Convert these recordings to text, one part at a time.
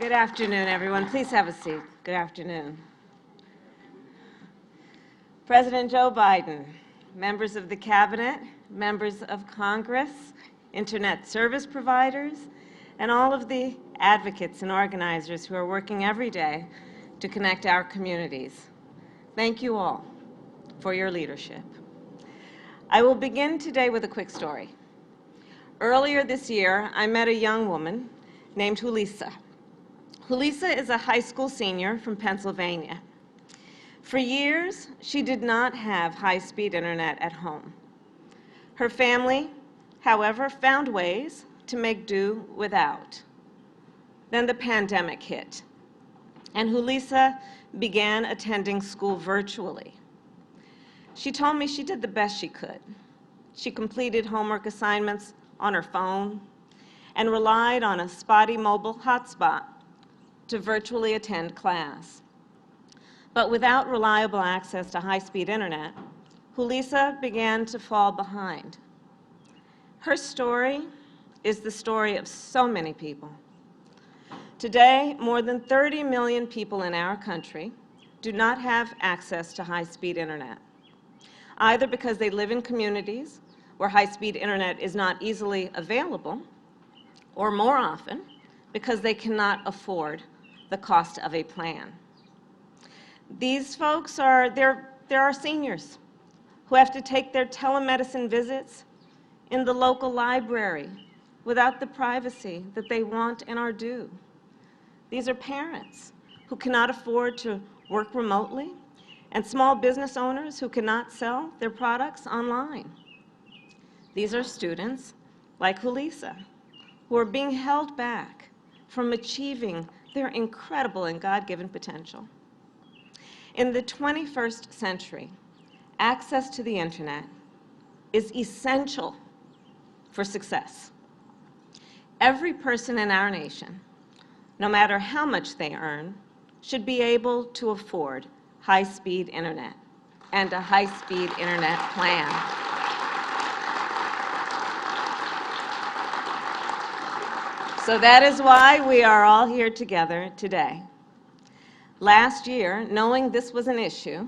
Good afternoon, everyone. Please have a seat. Good afternoon. President Joe Biden, members of the Cabinet, members of Congress, Internet service providers, and all of the advocates and organizers who are working every day to connect our communities. Thank you all for your leadership. I will begin today with a quick story. Earlier this year, I met a young woman named Julissa. Julissa is a high school senior from Pennsylvania. For years, she did not have high-speed internet at home. Her family, however, found ways to make do without. Then the pandemic hit, and Julissa began attending school virtually. She told me she did the best she could. She completed homework assignments on her phone and relied on a spotty mobile hotspot to virtually attend class. But without reliable access to high-speed internet, Julissa began to fall behind. Her story is the story of so many people. Today, more than 30 million people in our country do not have access to high-speed internet, either because they live in communities where high-speed internet is not easily available, or more often, because they cannot afford the cost of a plan. These folks there are seniors who have to take their telemedicine visits in the local library without the privacy that they want and are due. These are parents who cannot afford to work remotely and small business owners who cannot sell their products online. These are students like Julissa who are being held back from achieving their incredible and God-given potential. In the 21st century, access to the internet is essential for success. Every person in our nation, no matter how much they earn, should be able to afford high-speed internet and a high-speed internet plan. So that is why we are all here together today. Last year, knowing this was an issue,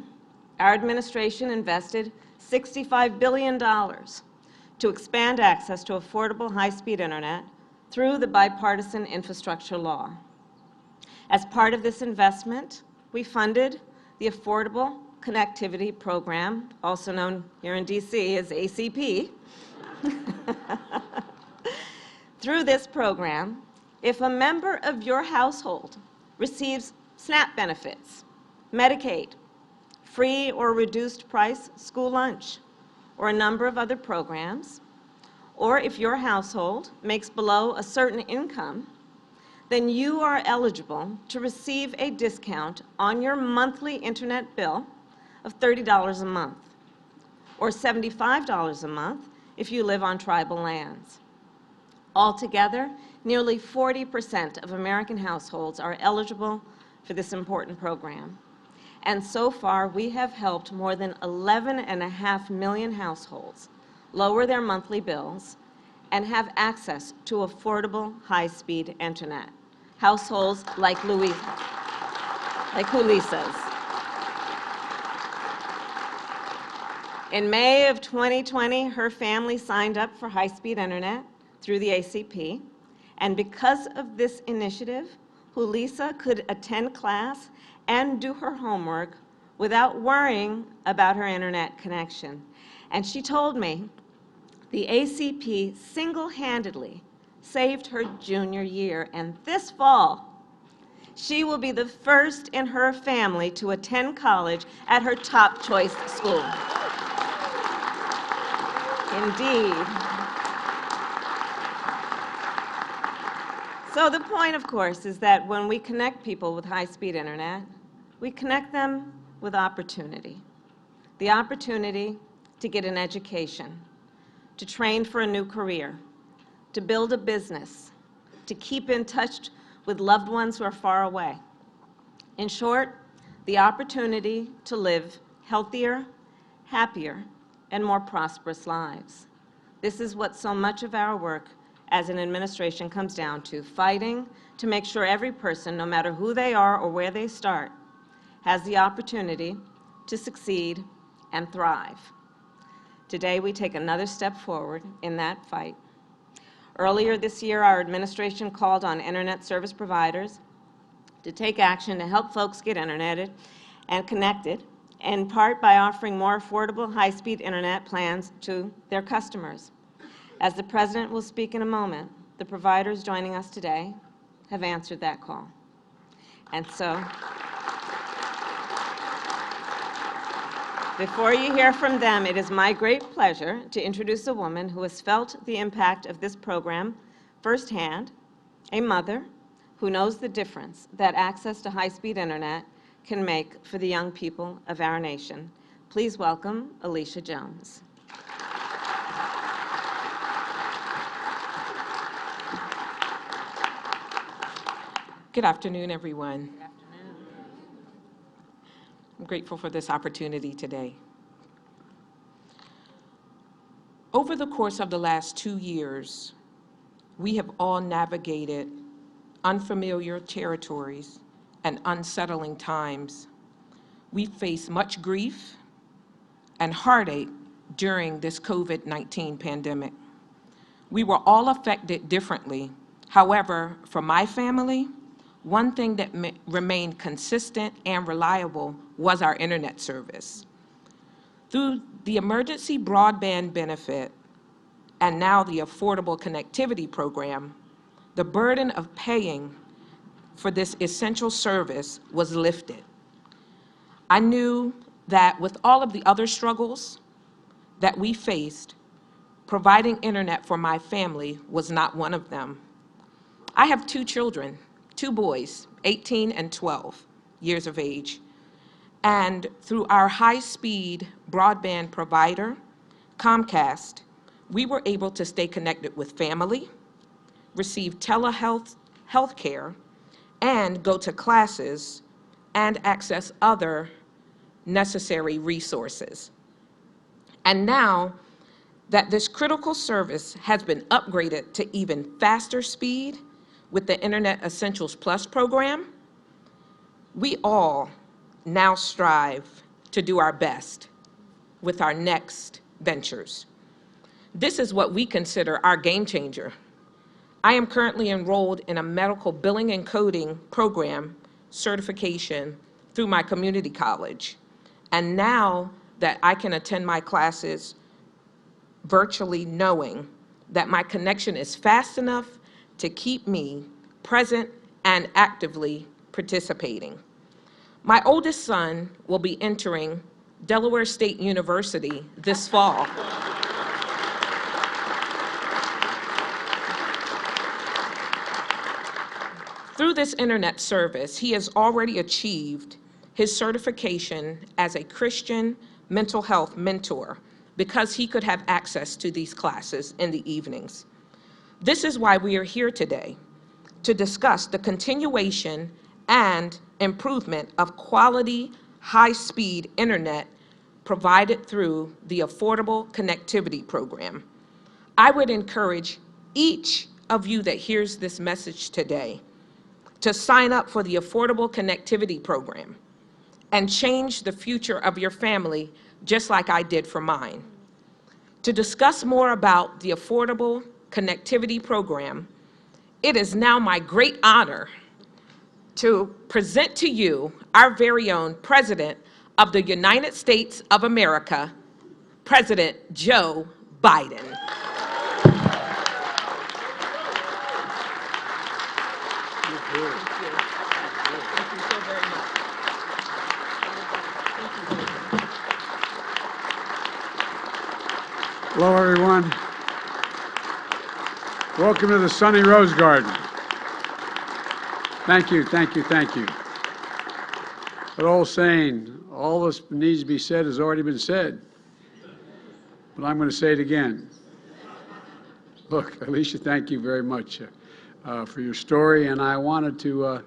our administration invested $65 billion to expand access to affordable high-speed internet through the bipartisan infrastructure law. As part of this investment, we funded the Affordable Connectivity Program, also known here in DC as ACP. Through this program, if a member of your household receives SNAP benefits, Medicaid, free or reduced price school lunch, or a number of other programs, or if your household makes below a certain income, then you are eligible to receive a discount on your monthly internet bill of $30 a month, or $75 a month if you live on tribal lands. Altogether, nearly 40% of American households are eligible for this important program. And so far, we have helped more than 11.5 million households lower their monthly bills and have access to affordable high-speed internet. Households like Julissa's. In May of 2020, her family signed up for high-speed internet through the ACP, and because of this initiative, Julissa could attend class and do her homework without worrying about her internet connection. And she told me the ACP single-handedly saved her junior year, and this fall, she will be the first in her family to attend college at her top choice school. Indeed. So the point, of course, is that when we connect people with high-speed internet, we connect them with opportunity. The opportunity to get an education, to train for a new career, to build a business, to keep in touch with loved ones who are far away. In short, the opportunity to live healthier, happier, and more prosperous lives. This is what so much of our work as an administration comes down to fighting to make sure every person, no matter who they are or where they start, has the opportunity to succeed and thrive. Today, we take another step forward in that fight. Earlier this year, our administration called on internet service providers to take action to help folks get interneted and connected, in part by offering more affordable high-speed internet plans to their customers. As the President will speak in a moment, the providers joining us today have answered that call. And so, before you hear from them, it is my great pleasure to introduce a woman who has felt the impact of this program firsthand, a mother who knows the difference that access to high-speed internet can make for the young people of our nation. Please welcome Alicia Jones. Good afternoon, everyone. Good afternoon. I'm grateful for this opportunity today. Over the course of the last 2 years, we have all navigated unfamiliar territories and unsettling times. We faced much grief and heartache during this COVID-19 pandemic. We were all affected differently. However, for my family, one thing that remained consistent and reliable was our internet service. Through the emergency broadband benefit and now the Affordable Connectivity Program, the burden of paying for this essential service was lifted. I knew that with all of the other struggles that we faced, providing internet for my family was not one of them. I have 2 children, 2 boys, 18 and 12 years of age. And through our high-speed broadband provider, Comcast, we were able to stay connected with family, receive telehealth care, and go to classes and access other necessary resources. And now that this critical service has been upgraded to even faster speed with the Internet Essentials Plus program, we all now strive to do our best with our next ventures. This is what we consider our game changer. I am currently enrolled in a medical billing and coding program certification through my community college. And now that I can attend my classes virtually, knowing that my connection is fast enough to keep me present and actively participating. My oldest son will be entering Delaware State University this fall. Through this internet service, he has already achieved his certification as a Christian mental health mentor because he could have access to these classes in the evenings. This is why we are here today, to discuss the continuation and improvement of quality, high-speed internet provided through the Affordable Connectivity Program. I would encourage each of you that hears this message today to sign up for the Affordable Connectivity Program and change the future of your family just like I did for mine. To discuss more about the Affordable Connectivity Program, it is now my great honor to present to you our very own President of the United States of America, President Joe Biden. Thank you. Thank you so very much. Hello, everyone. Welcome to the sunny Rose Garden. Thank you, thank you, thank you. That old saying, all that needs to be said has already been said, but I'm going to say it again. Look, Alicia, thank you very much for your story, and I want to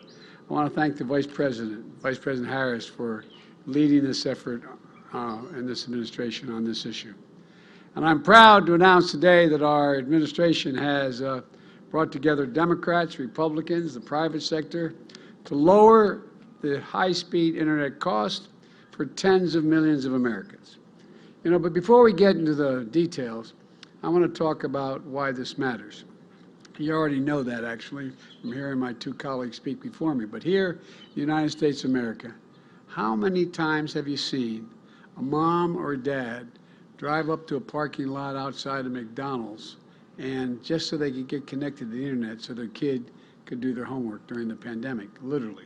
thank the Vice President Harris, for leading this effort in this administration on this issue. And I'm proud to announce today that our administration has brought together Democrats, Republicans, the private sector, to lower the high-speed internet cost for tens of millions of Americans. You know, but before we get into the details, I want to talk about why this matters. You already know that, actually, from hearing my two colleagues speak before me. But here, in the United States of America, how many times have you seen a mom or dad drive up to a parking lot outside of McDonald's and just so they could get connected to the internet so their kid could do their homework during the pandemic, literally?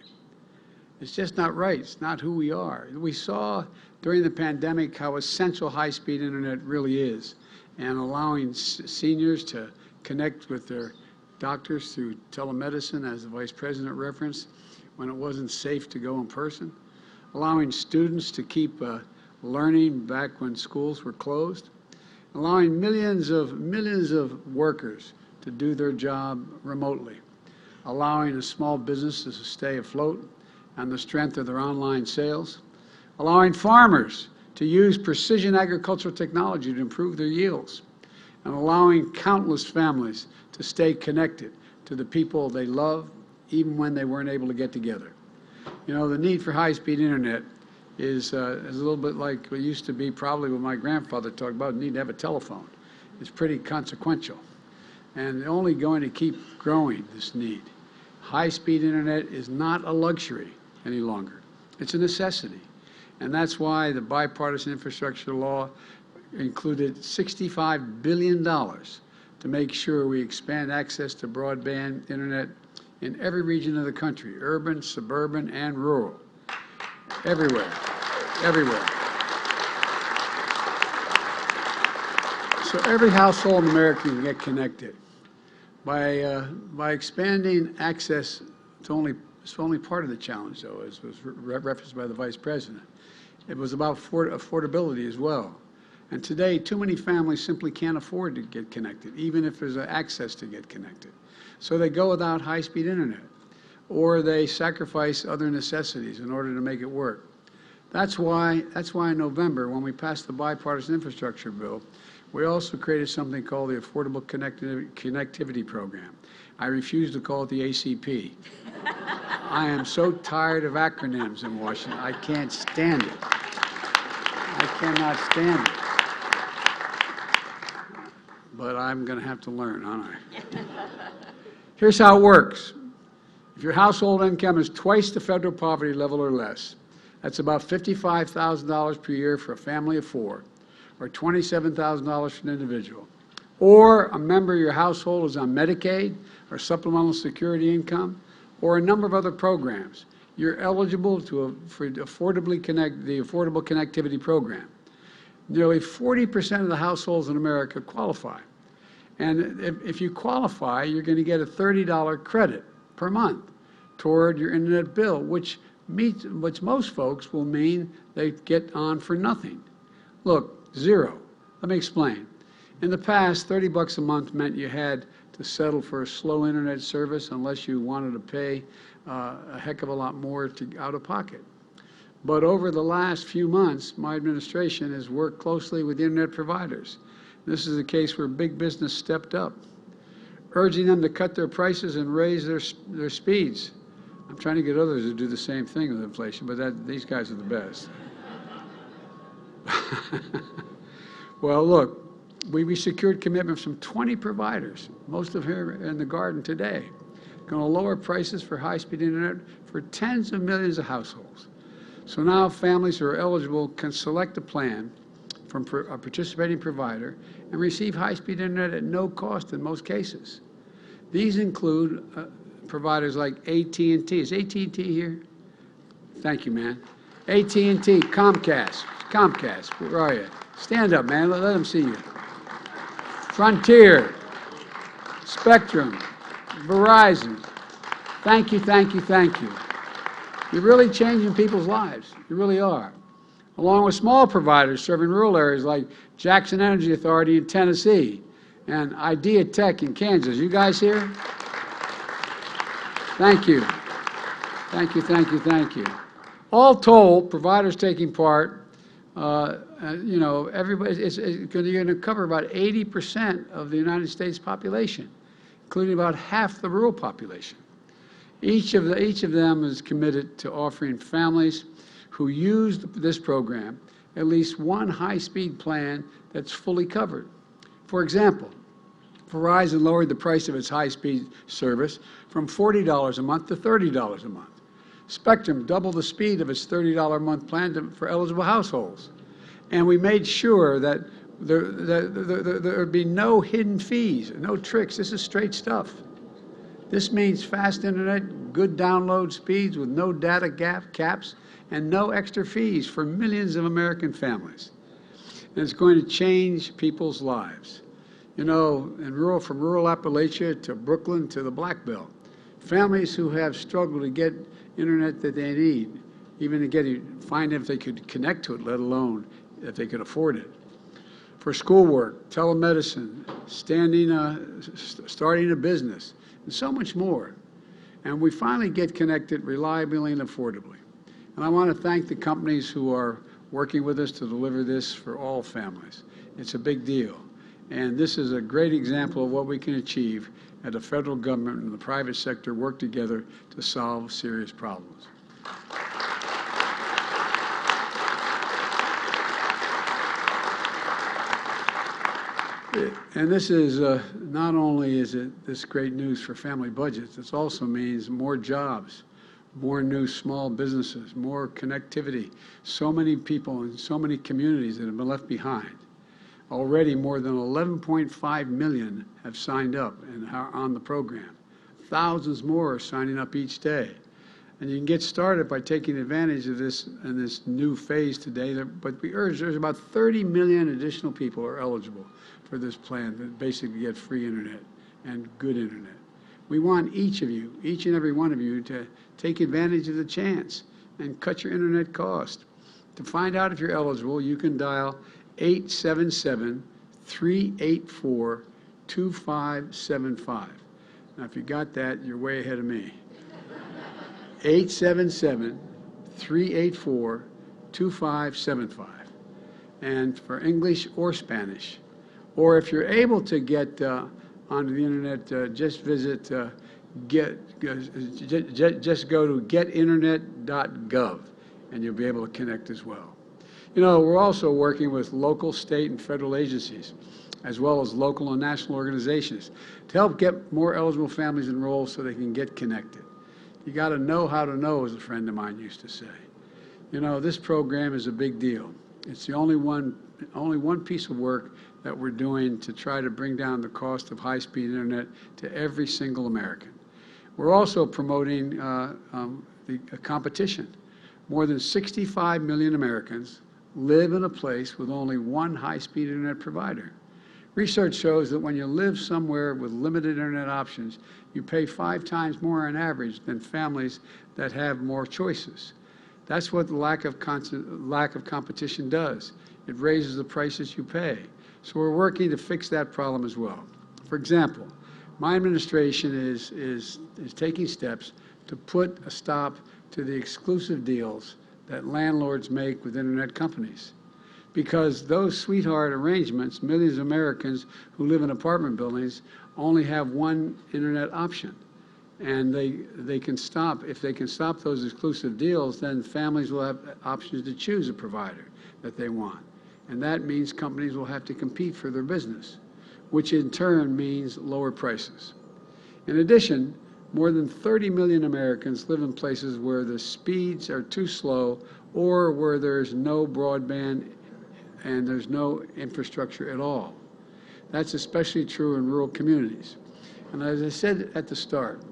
It's just not right. It's not who we are. We saw during the pandemic how essential high-speed internet really is, and allowing seniors to connect with their doctors through telemedicine, as the Vice President referenced, when it wasn't safe to go in person, allowing students to keep learning back when schools were closed, allowing millions of workers to do their job remotely, allowing small businesses to stay afloat on the strength of their online sales, allowing farmers to use precision agricultural technology to improve their yields, and allowing countless families to stay connected to the people they love even when they weren't able to get together. You know, the need for high-speed internet is a little bit like what used to be probably what my grandfather talked about, the need to have a telephone. It's pretty consequential, and only going to keep growing, this need. High-speed internet is not a luxury any longer. It's a necessity. And that's why the bipartisan infrastructure law included $65 billion to make sure we expand access to broadband internet in every region of the country, urban, suburban, and rural. Everywhere. Everywhere. So every household in America can get connected. By expanding access to it's only part of the challenge, though, as was referenced by the Vice President. It was about affordability as well. And today, too many families simply can't afford to get connected, even if there's access to get connected. So they go without high-speed internet, or they sacrifice other necessities in order to make it work. That's why in November, when we passed the bipartisan infrastructure bill, we also created something called the Affordable Connectivity Program. I refuse to call it the ACP. I am so tired of acronyms in Washington. I can't stand it. I cannot stand it. But I'm going to have to learn, aren't I? Here's how it works. If your household income is twice the federal poverty level or less, that's about $55,000 per year for a family of four, or $27,000 for an individual. Or a member of your household is on Medicaid or supplemental security income, or a number of other programs, you're eligible for the Affordable Connectivity Program. Nearly 40% of the households in America qualify. And if you qualify, you're going to get a $30 credit per month toward your internet bill, which most folks will mean they get on for nothing. Look, zero. Let me explain. In the past, $30 a month meant you had to settle for a slow internet service unless you wanted to pay a heck of a lot more out of pocket. But over the last few months, my administration has worked closely with internet providers. This is a case where big business stepped up, urging them to cut their prices and raise their speeds. I'm trying to get others to do the same thing with inflation, but these guys are the best. Well, look, we secured commitments from 20 providers, most of whom are in the garden today, going to lower prices for high-speed internet for tens of millions of households. So now families who are eligible can select a plan from a participating provider and receive high-speed internet at no cost in most cases. These include providers like AT&T. Is AT&T here? Thank you, man. AT&T, Comcast, where are you? Stand up, man, let them see you. Frontier, Spectrum, Verizon. Thank you, thank you, thank you. You're really changing people's lives. You really are. Along with small providers serving rural areas like Jackson Energy Authority in Tennessee and Idea Tech in Kansas. You guys here? Thank you. Thank you, thank you, thank you. All told, providers taking part You know, everybody, it's going to cover about 80% of the United States population, including about half the rural population. Each of them is committed to offering families who use this program at least one high-speed plan that's fully covered. For example, Verizon lowered the price of its high-speed service from $40 a month to $30 a month. Spectrum doubled the speed of its $30 a month plan for eligible households. And we made sure that there would be no hidden fees, no tricks. This is straight stuff. This means fast internet, good download speeds with no data caps, and no extra fees for millions of American families. And it's going to change people's lives. You know, from rural Appalachia to Brooklyn to the Black Belt, families who have struggled to get internet that they need, even to find if they could connect to it, let alone if they could afford it. For schoolwork, telemedicine, starting a business, and so much more. And we finally get connected reliably and affordably. And I want to thank the companies who are working with us to deliver this for all families. It's a big deal. And this is a great example of what we can achieve as the federal government and the private sector work together to solve serious problems. And this is not only is it this great news for family budgets, it also means more jobs, more new small businesses, more connectivity. So many people in so many communities that have been left behind. Already more than 11.5 million have signed up and are on the program. Thousands more are signing up each day. And you can get started by taking advantage of this in this new phase today. But we urge there's about 30 million additional people are eligible for this plan that basically get free internet and good internet. We want each of you, each and every one of you, to take advantage of the chance and cut your internet cost. To find out if you're eligible, you can dial 877-384-2575. Now, if you got that, you're way ahead of me. 877-384-2575. And for English or Spanish, or if you're able to get onto the internet, just visit just go to getinternet.gov, and you'll be able to connect as well. You know, we're also working with local, state, and federal agencies, as well as local and national organizations, to help get more eligible families enrolled so they can get connected. You got to know how to know, as a friend of mine used to say. You know, this program is a big deal. It's the only one piece of work that we're doing to try to bring down the cost of high-speed internet to every single American. We're also promoting the competition. More than 65 million Americans live in a place with only one high-speed internet provider. Research shows that when you live somewhere with limited internet options, you pay 5 times more on average than families that have more choices. That's what the lack of competition does. It raises the prices you pay. So we're working to fix that problem as well. For example, my administration is taking steps to put a stop to the exclusive deals that landlords make with internet companies. Because those sweetheart arrangements, millions of Americans who live in apartment buildings only have one internet option. And they can stop, if they can stop those exclusive deals, then families will have options to choose a provider that they want. And that means companies will have to compete for their business, which in turn means lower prices. In addition, more than 30 million Americans live in places where the speeds are too slow or where there's no broadband and there's no infrastructure at all. That's especially true in rural communities. And as I said at the start,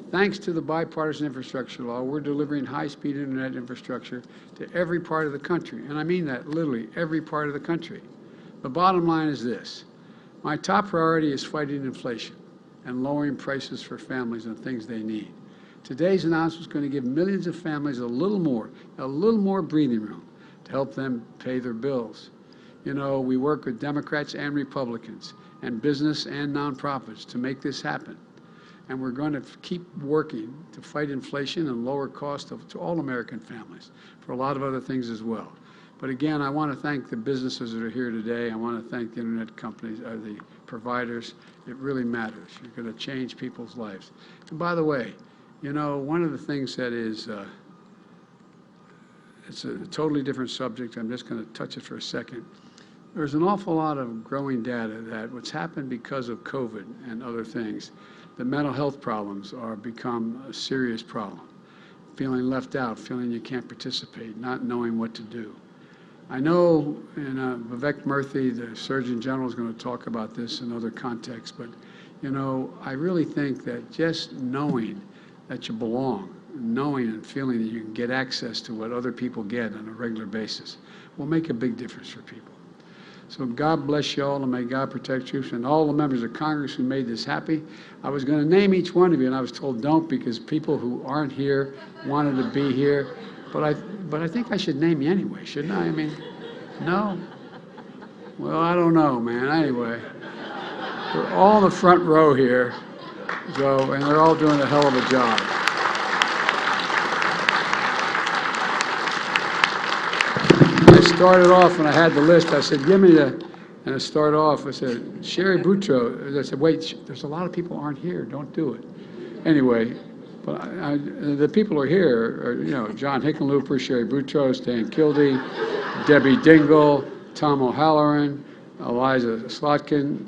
thanks to the bipartisan infrastructure law, we're delivering high-speed internet infrastructure to every part of the country. And I mean that literally, every part of the country. The bottom line is this. My top priority is fighting inflation and lowering prices for families and things they need. Today's announcement is going to give millions of families a little more breathing room to help them pay their bills. You know, we work with Democrats and Republicans and business and nonprofits to make this happen. And we're going to keep working to fight inflation and lower costs to all American families for a lot of other things as well. But again, I want to thank the businesses that are here today. I want to thank the internet companies, the providers. It really matters. You're going to change people's lives. And by the way, you know, one of the things that is, it's a totally different subject. I'm just going to touch it for a second. There's an awful lot of growing data that what's happened because of COVID and other things, the mental health problems are become a serious problem. Feeling left out, feeling you can't participate, not knowing what to do. I know, and Vivek Murthy, the Surgeon General, is going to talk about this in other contexts, but, you know, I really think that just knowing that you belong, knowing and feeling that you can get access to what other people get on a regular basis will make a big difference for people. So God bless you all, and may God protect you, and all the members of Congress who made this happy. I was going to name each one of you, and I was told don't, because people who aren't here wanted to be here. But I think I should name you anyway, shouldn't I? I mean, no? Well, I don't know, man. Anyway, they're all in the front row here, so, and they're all doing a hell of a job. I started off when I had the list, I said, give me the, and I started off, I said, Sherry Boutros. I said, wait, there's a lot of people who aren't here, don't do it. Anyway, but the people who are here are, you know, John Hickenlooper, Sherry Boutros, Dan Kildee, Debbie Dingell, Tom O'Halloran, Alyssa Slotkin,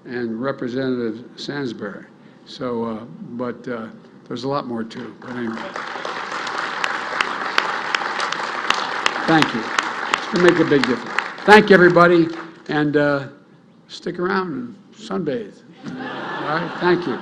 and Representative Sansbury. So, but there's a lot more too. But anyway. Thank you. It's going to make a big difference. Thank you, everybody, and stick around and sunbathe. All right, thank you.